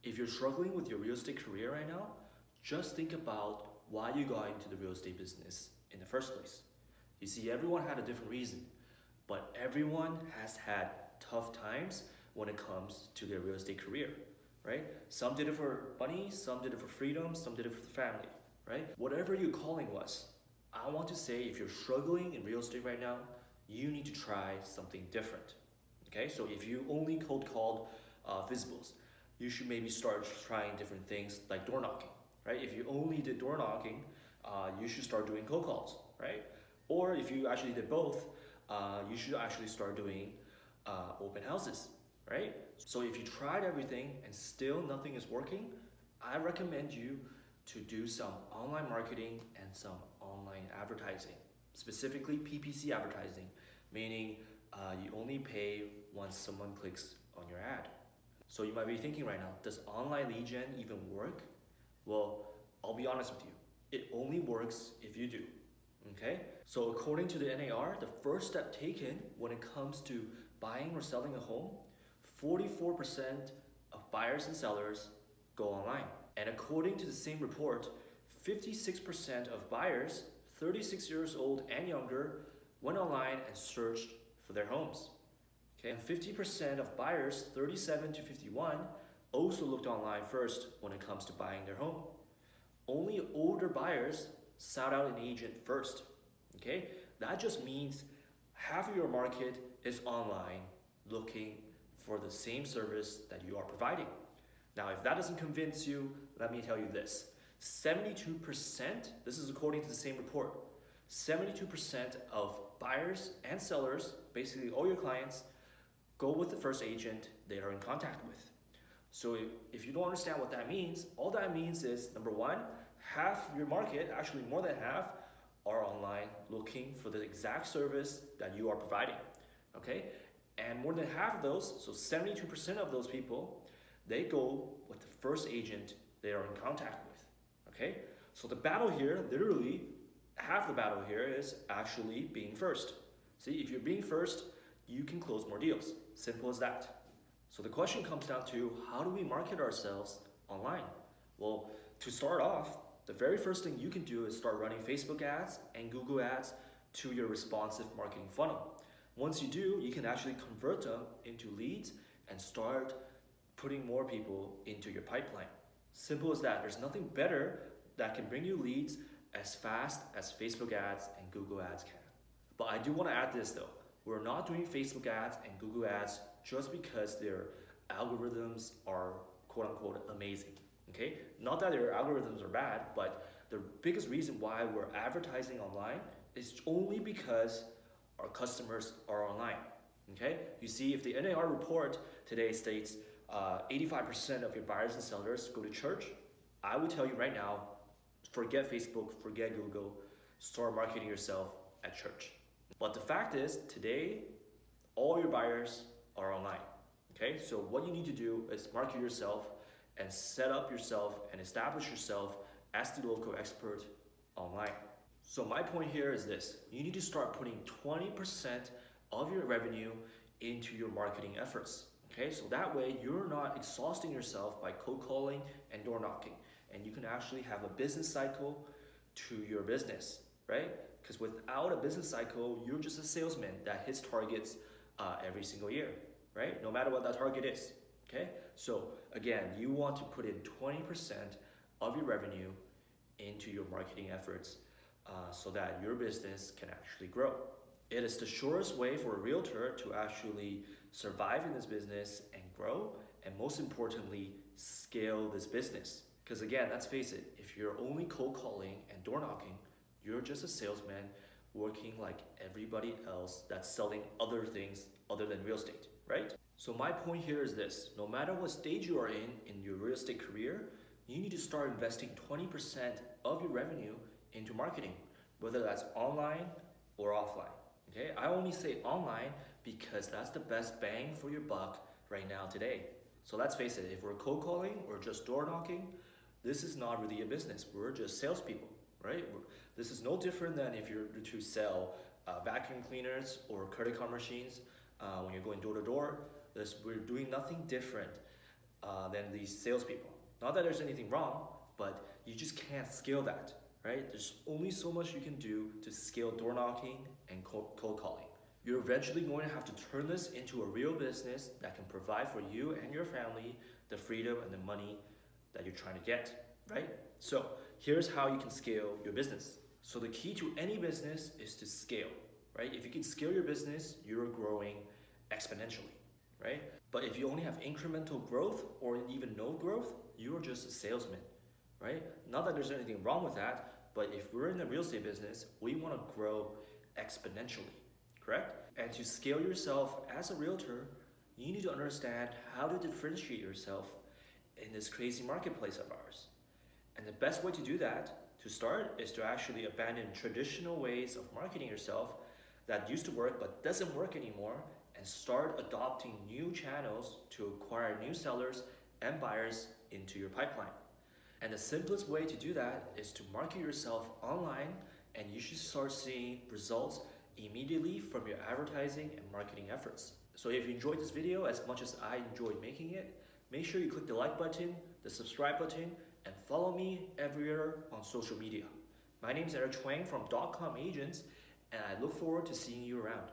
If you're struggling with your real estate career right now, just think about why you got into the real estate business in the first place. You see, everyone had a different reason, but everyone has had tough times when it comes to their real estate career, right? Some did it for money, some did it for freedom, some did it for the family, right? Whatever your calling was, I want to say if you're struggling in real estate right now, you need to try something different, okay? So if you only cold called visibles, you should maybe start trying different things like door knocking, right? If you only did door knocking, you should start doing cold calls, right? Or if you actually did both, you should actually start doing open houses, right? So if you tried everything and still nothing is working, I recommend you to do some online marketing and some online advertising, specifically PPC advertising, meaning you only pay once someone clicks on your ad. So you might be thinking right now, does online lead gen even work? Well, I'll be honest with you, it only works if you do, okay? So according to the NAR, the first step taken when it comes to buying or selling a home, 44% of buyers and sellers go online. And according to the same report, 56% of buyers 36 years old and younger went online and searched for their homes. Okay, and 50% of buyers 37 to 51 also looked online first when it comes to buying their home. Only older buyers sought out an agent first. Okay, that just means half of your market is online looking for the same service that you are providing. Now, if that doesn't convince you, let me tell you this. 72%, this is according to the same report, 72% of buyers and sellers, basically all your clients, go with the first agent they are in contact with. So if you don't understand what that means, all that means is, number one, half your market, actually more than half, are online looking for the exact service that you are providing, okay? And more than half of those, so 72% of those people, they go with the first agent they are in contact with, okay? So the battle here, literally, half the battle here is actually being first. See, if you're being first, you can close more deals. Simple as that. So the question comes down to, how do we market ourselves online? Well, to start off, the very first thing you can do is start running Facebook ads and Google ads to your responsive marketing funnel. Once you do, you can actually convert them into leads and start putting more people into your pipeline. Simple as that. There's nothing better that can bring you leads as fast as Facebook ads and Google ads can. But I do want to add this though. We're not doing Facebook ads and Google ads just because their algorithms are quote unquote amazing, okay? Not that their algorithms are bad, but the biggest reason why we're advertising online is only because our customers are online, okay? You see, if the NAR report today states 85% of your buyers and sellers go to church, I would tell you right now, forget Facebook, forget Google, start marketing yourself at church. But the fact is, today, all your buyers are online, okay? So what you need to do is market yourself and set up yourself and establish yourself as the local expert online. So my point here is this, you need to start putting 20% of your revenue into your marketing efforts, okay? So that way you're not exhausting yourself by cold calling and door knocking, and you can actually have a business cycle to your business, right? Because without a business cycle, you're just a salesman that hits targets every single year, right? No matter what that target is, okay? So again, you want to put in 20% of your revenue into your marketing efforts so that your business can actually grow. It is the surest way for a realtor to actually survive in this business and grow, and most importantly, scale this business. Because again, let's face it, if you're only cold calling and door knocking, you're just a salesman working like everybody else that's selling other things other than real estate, right? So my point here is this, no matter what stage you are in your real estate career, you need to start investing 20% of your revenue into marketing, whether that's online or offline, okay? I only say online because that's the best bang for your buck right now today. So let's face it, if we're cold calling or just door knocking, this is not really a business. We're just salespeople, right? This is no different than if you're to sell vacuum cleaners or credit card machines when you're going door to door. We're doing nothing different than these salespeople. Not that there's anything wrong, but you just can't scale that, right? There's only so much you can do to scale door knocking and cold calling. You're eventually going to have to turn this into a real business that can provide for you and your family the freedom and the money that you're trying to get, right? So here's how you can scale your business. So the key to any business is to scale, right? If you can scale your business, you're growing exponentially, right? But if you only have incremental growth or even no growth, you're just a salesman, right? Not that there's anything wrong with that, but if we're in the real estate business, we want to grow exponentially, correct? And to scale yourself as a realtor, you need to understand how to differentiate yourself in this crazy marketplace of ours. And the best way to do that, to start, is to actually abandon traditional ways of marketing yourself that used to work but doesn't work anymore, and start adopting new channels to acquire new sellers and buyers into your pipeline. And the simplest way to do that is to market yourself online, and you should start seeing results immediately from your advertising and marketing efforts. So if you enjoyed this video as much as I enjoyed making it, make sure you click the like button, the subscribe button, and follow me everywhere on social media. My name is Eric Chuang from .com Agents, and I look forward to seeing you around.